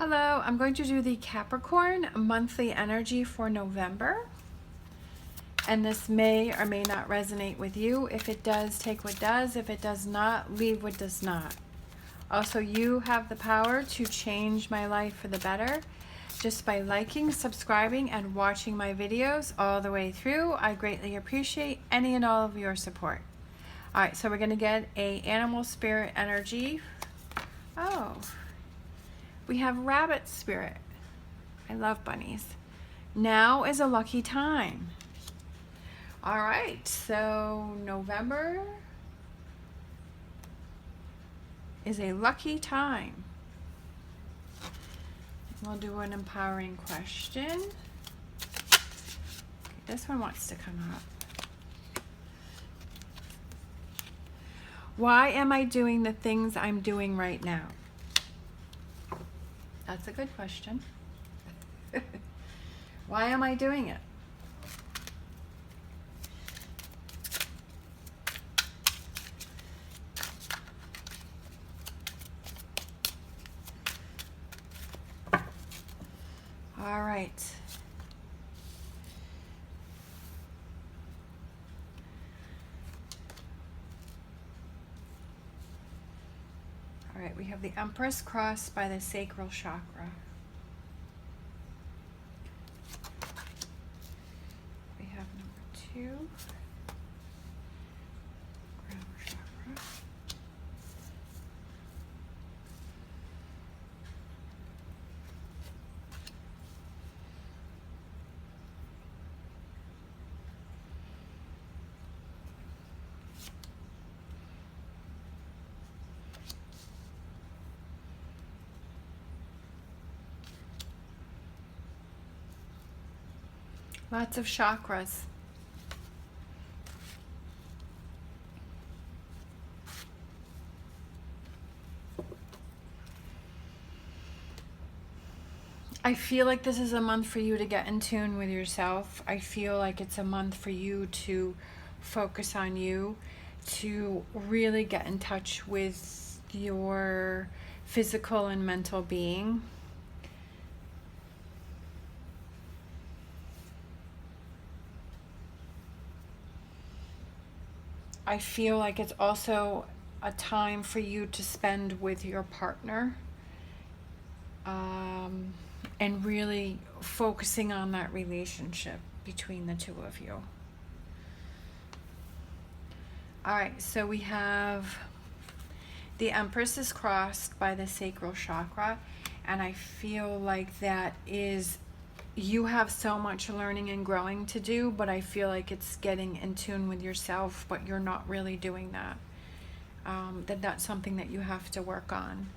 Hello, I'm going to do the Capricorn monthly energy for November. And this may or may not resonate with you. If it does, take what does. If it does not, leave what does not. Also, you have the power to change my life for the better just by liking, subscribing, and watching my videos all the way through. I greatly appreciate any and all of your support. All right, so we're going to get a animal spirit energy. Oh, we have rabbit spirit. I love bunnies. Now is a lucky time. All right, so November is a lucky time. We'll do an empowering question. Okay, this one wants to come up. Why am I doing the things I'm doing right now? That's a good question. Why am I doing it? All right. All right, we have the Empress crossed by the sacral chakra. We have number 2, crown chakra. Lots of chakras. I feel like this is a month for you to get in tune with yourself. I feel like it's a month for you to focus on you, to really get in touch with your physical and mental being. I feel like it's also a time for you to spend with your partner, and really focusing on that relationship between the two of you. All right, so we have the Empress is crossed by the sacral chakra, and I feel like that is, you have so much learning and growing to do, but I feel like it's getting in tune with yourself, but you're not really doing that. That's something that you have to work on.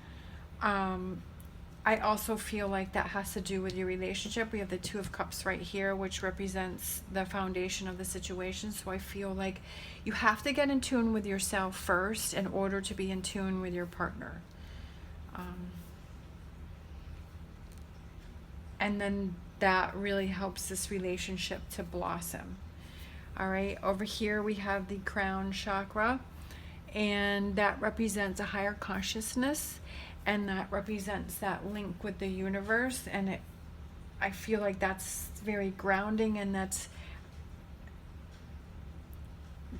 I also feel like that has to do with your relationship. We have the 2 of Cups right here, which represents the foundation of the situation. So I feel like you have to get in tune with yourself first in order to be in tune with your partner. And then that really helps this relationship to blossom. All right, over here we have the crown chakra, and that represents a higher consciousness, and that represents that link with the universe, and I feel like that's very grounding, and that's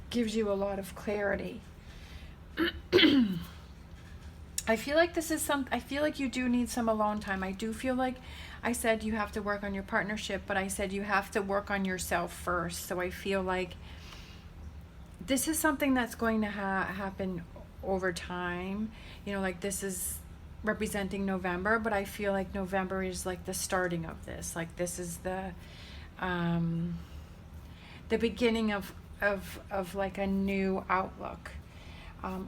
gives you a lot of clarity. I feel like I feel like you do need some alone time. I do feel like I said you have to work on your partnership, but I said you have to work on yourself first. So I feel like this is something that's going to happen over time. You know, like this is representing November, but I feel like November is like the starting of this. Like this is the beginning of like a new outlook.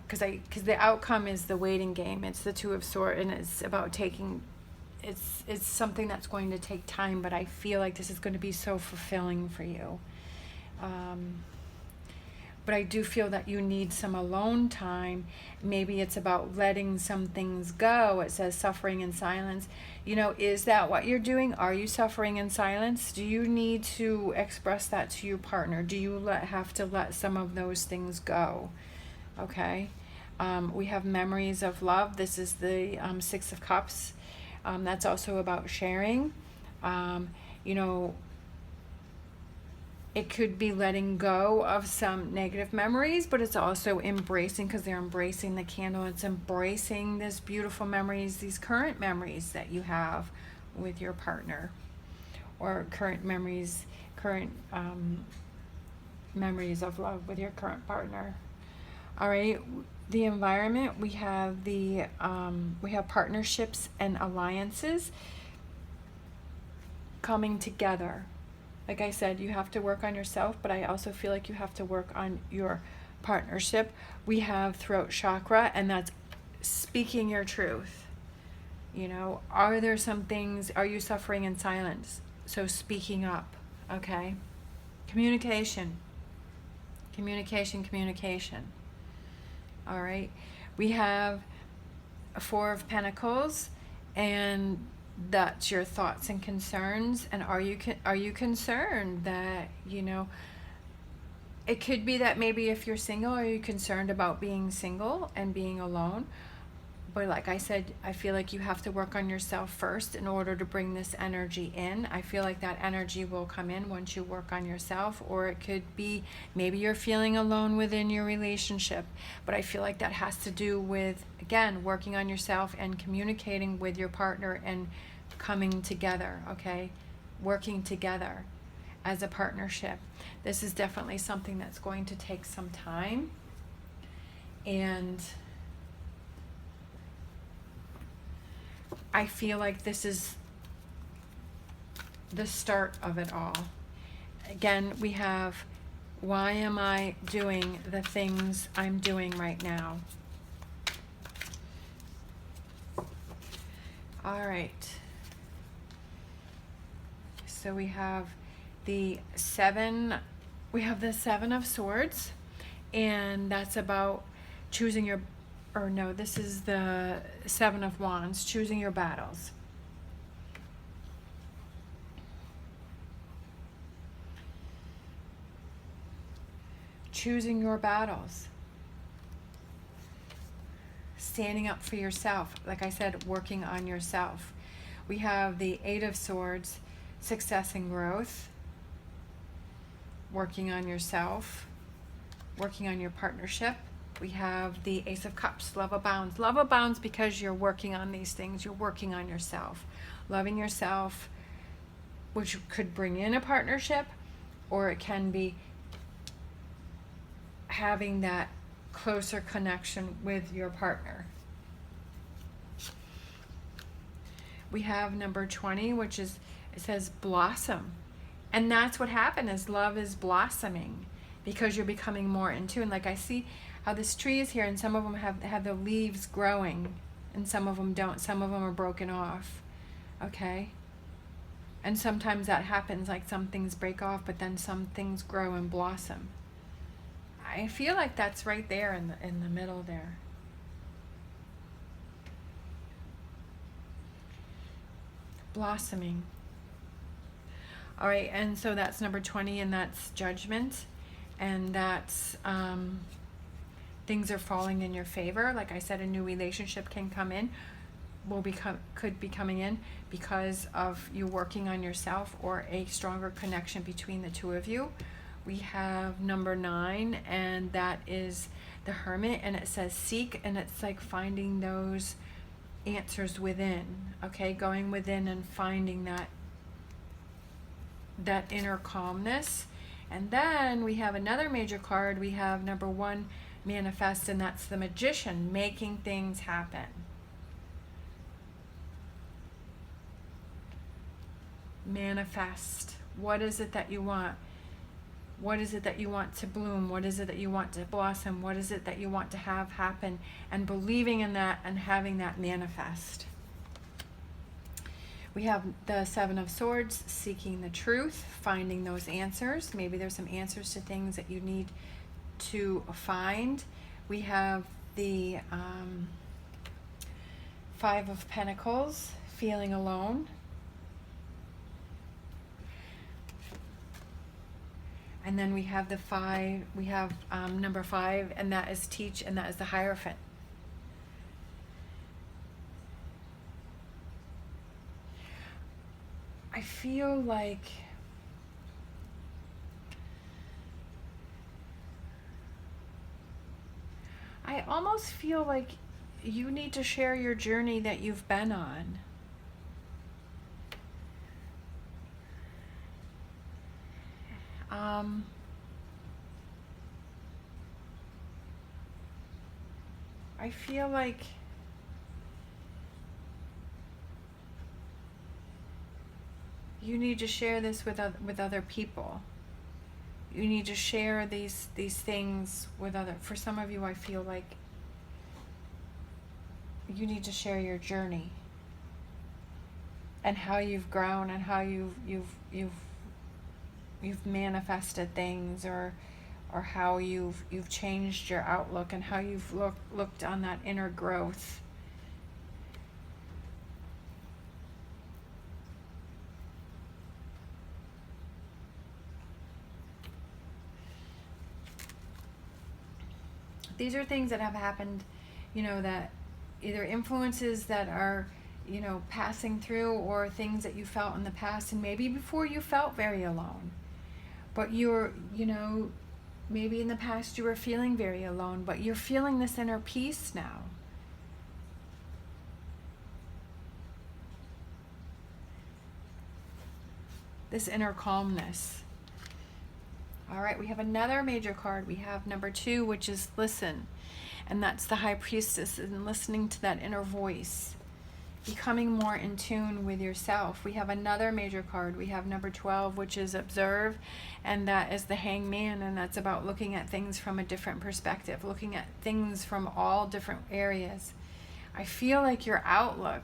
Because the outcome is the waiting game. It's the 2 of Swords, and it's about taking. It's something that's going to take time, but I feel like this is going to be so fulfilling for you. But I do feel that you need some alone time. Maybe it's about letting some things go. It says suffering in silence. You know, is that what you're doing? Are you suffering in silence? Do you need to express that to your partner? Do you have to let some of those things go? Okay. We have memories of love. This is the 6 of Cups. That's also about sharing. You know, it could be letting go of some negative memories, but it's also embracing, because they're embracing the candle. It's embracing this beautiful memories, these current memories that you have with your partner, or current memories, memories of love with your current partner. All right. The environment, we have we have partnerships and alliances coming together. Like I said, you have to work on yourself, but I also feel like you have to work on your partnership. We have throat chakra, and that's speaking your truth. You know, are there some things, are you suffering in silence? So speaking up, okay? Communication. Communication. All right. We have a Four of Pentacles, and that's your thoughts and concerns. And are you concerned that, you know, it could be that maybe if you're single, are you concerned about being single and being alone? But like I said, I feel like you have to work on yourself first in order to bring this energy in. I feel like that energy will come in once you work on yourself, or it could be maybe you're feeling alone within your relationship. But I feel like that has to do with, again, working on yourself and communicating with your partner and coming together, okay? Working together as a partnership. This is definitely something that's going to take some time. And I feel like this is the start of it all. Again, we have, why am I doing the things I'm doing right now? All right. So we have the Seven of Swords, and that's about choosing your, or no, this is the Seven of Wands, choosing your battles. Choosing your battles. Standing up for yourself. Like I said, working on yourself. We have the Eight of Swords, success and growth. Working on yourself. Working on your partnership. We have the Ace of Cups, love abounds. Love abounds because you're working on these things. You're working on yourself. Loving yourself, which could bring in a partnership, or it can be having that closer connection with your partner. We have number 20, which is, it says blossom. And that's what happened, is love is blossoming because you're becoming more in tune. Like I see how this tree is here, and some of them have the leaves growing, and some of them don't. Some of them are broken off, okay? And sometimes that happens, like some things break off, but then some things grow and blossom. I feel like that's right there in the middle there. Blossoming. All right, and so that's number 20, and that's judgment, and that's things are falling in your favor. Like I said, a new relationship can come in, could be coming in because of you working on yourself, or a stronger connection between the two of you. We have number 9, and that is the Hermit, and it says seek, and it's like finding those answers within, okay? Going within and finding that inner calmness. And then we have another major card. We have number 1, manifest, and that's the Magician, making things happen. Manifest. What is it that you want? What is it that you want to bloom? What is it that you want to blossom? What is it that you want to have happen? And believing in that and having that manifest. We have the Seven of Swords, seeking the truth, finding those answers. Maybe there's some answers to things that you need to find. We have the Five of Pentacles, feeling alone. And then we have the 5, we have number 5, and that is teach, and that is the Hierophant. I feel like I almost feel like you need to share your journey that you've been on. I feel like you need to share this with other people. You need to share these things with other. For some of you, I feel like you need to share your journey and how you've grown and how you've manifested things, or how you've changed your outlook and how you've looked on that inner growth. These are things that have happened, you know, that either influences that are, you know, passing through, or things that you felt in the past, and maybe before you felt very alone. But you're, you know, maybe in the past you were feeling very alone, but you're feeling this inner peace now. This inner calmness. All right, we have another major card. We have number 2, which is listen. And that's the High Priestess, and listening to that inner voice. Becoming more in tune with yourself. We have another major card. We have number 12, which is observe. And that is the Hangman. And that's about looking at things from a different perspective. Looking at things from all different areas. I feel like your outlook,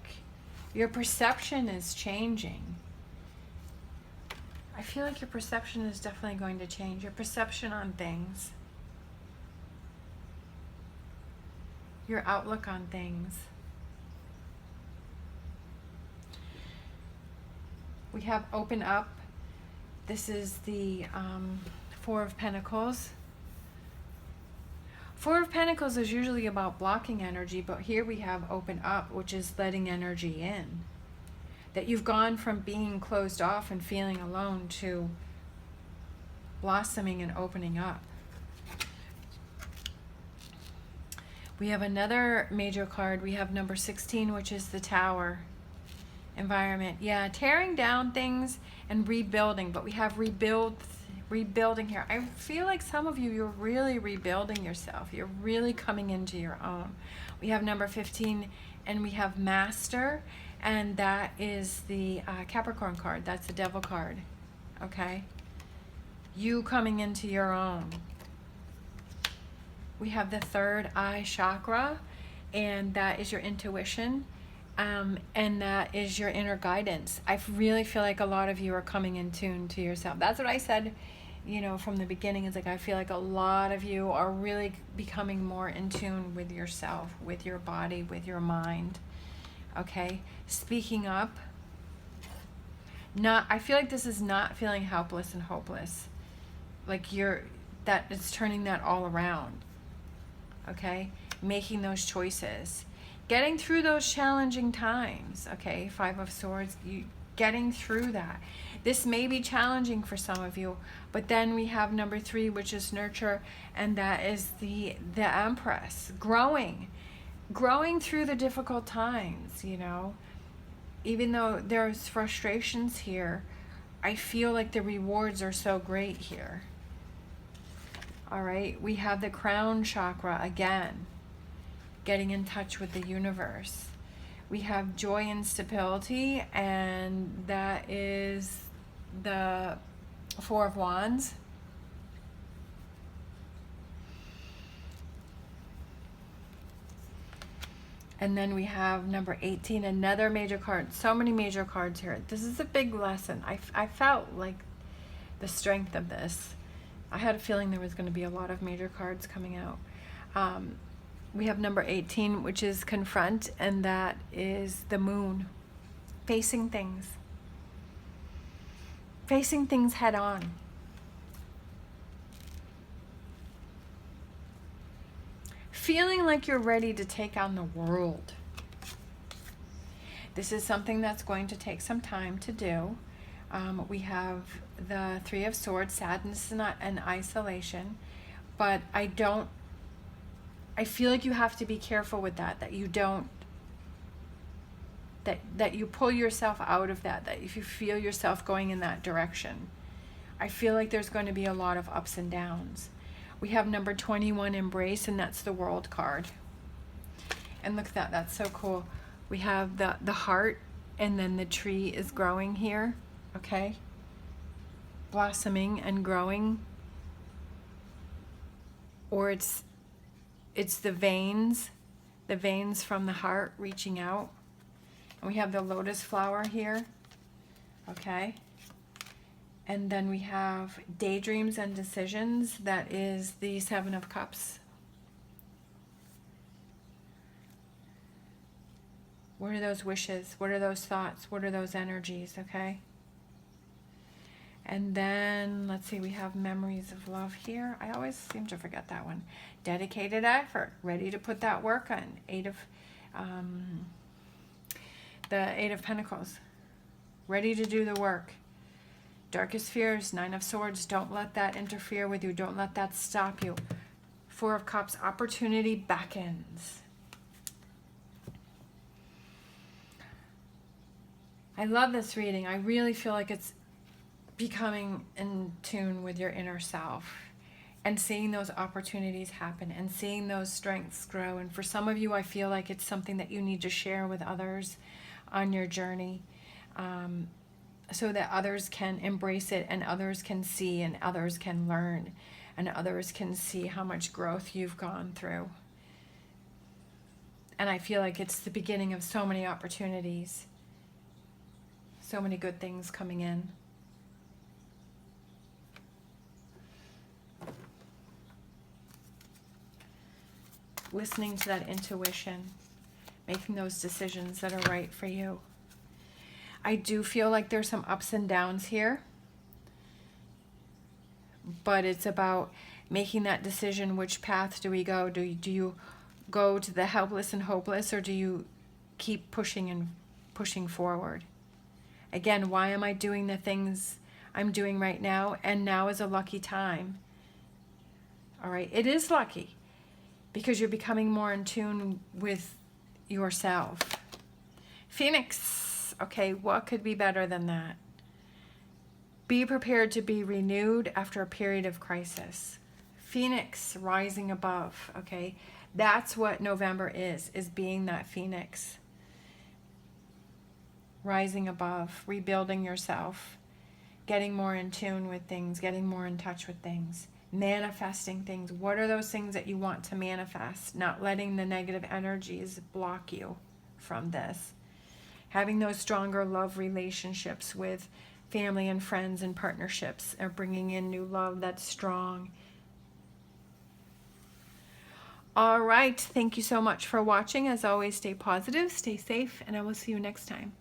your perception is changing. I feel like your perception is definitely going to change. Your perception on things. Your outlook on things. We have open up. This is the 4 of Pentacles. 4 of Pentacles is usually about blocking energy, but here we have open up, which is letting energy in. That you've gone from being closed off and feeling alone to blossoming and opening up. We have another major card. We have number 16, which is the Tower. Environment. Yeah, tearing down things and rebuilding, but we have rebuilding here. I feel like some of you, you're really rebuilding yourself. You're really coming into your own. We have number 15, and we have Master. And that is the Capricorn card. That's the Devil card. Okay? You coming into your own. We have the 3rd eye chakra. And that is your intuition. And that is your inner guidance. I really feel like a lot of you are coming in tune to yourself. That's what I said, you know, from the beginning. It's like I feel like a lot of you are really becoming more in tune with yourself, with your body, with your mind. Okay, speaking up. I feel like this is not feeling helpless and hopeless. Like that it's turning that all around. Okay, making those choices, getting through those challenging times. Okay, 5 of Swords, you getting through that. This may be challenging for some of you, but then we have number 3, which is nurture, and that is the Empress, growing through the difficult times, you know. Even though there's frustrations here, I feel like the rewards are so great here. All right, we have the crown chakra again, getting in touch with the universe. We have joy and stability, and that is the 4 of Wands. And then we have number 18, another major card. So many major cards here. This is a big lesson. I felt like the strength of this. I had a feeling there was going to be a lot of major cards coming out. We have number 18, which is confront, and that is the moon. Facing things. Facing things head on. Feeling like you're ready to take on the world. This is something that's going to take some time to do. We have the Three of Swords. Sadness is not an isolation, but I feel like you have to be careful with that you don't, that you pull yourself out of that if you feel yourself going in that direction. I feel like there's going to be a lot of ups and downs. We have number 21, Embrace, and that's the World card. And look at that, that's so cool. We have the heart, and then the tree is growing here, okay? Blossoming and growing. Or it's the veins from the heart reaching out. And we have the lotus flower here, okay? And then we have daydreams and decisions. That is the Seven of Cups. What are those wishes? What are those thoughts? What are those energies, okay? And then, let's see, we have memories of love here. I always seem to forget that one. Dedicated effort, ready to put that work on. The Eight of Pentacles, ready to do the work. Darkest fears, Nine of Swords, don't let that interfere with you. Don't let that stop you. Four of Cups, opportunity beckons. I love this reading. I really feel like it's becoming in tune with your inner self and seeing those opportunities happen and seeing those strengths grow. And for some of you, I feel like it's something that you need to share with others on your journey, so that others can embrace it and others can see and others can learn and others can see how much growth you've gone through. And I feel like it's the beginning of so many opportunities, so many good things coming in. Listening to that intuition, making those decisions that are right for you. I do feel like there's some ups and downs here, but it's about making that decision. Which path do we go? Do you go to the helpless and hopeless, or do you keep pushing and pushing forward? Again, why am I doing the things I'm doing right now? And now is a lucky time. All right, it is lucky because you're becoming more in tune with yourself. Phoenix, okay, what could be better than that? Be prepared to be renewed after a period of crisis. Phoenix, rising above, okay? That's what November is being that phoenix. Rising above, rebuilding yourself, getting more in tune with things, getting more in touch with things, manifesting things. What are those things that you want to manifest? Not letting the negative energies block you from this. Having those stronger love relationships with family and friends and partnerships are bringing in new love that's strong. All right, thank you so much for watching. As always, stay positive, stay safe, and I will see you next time.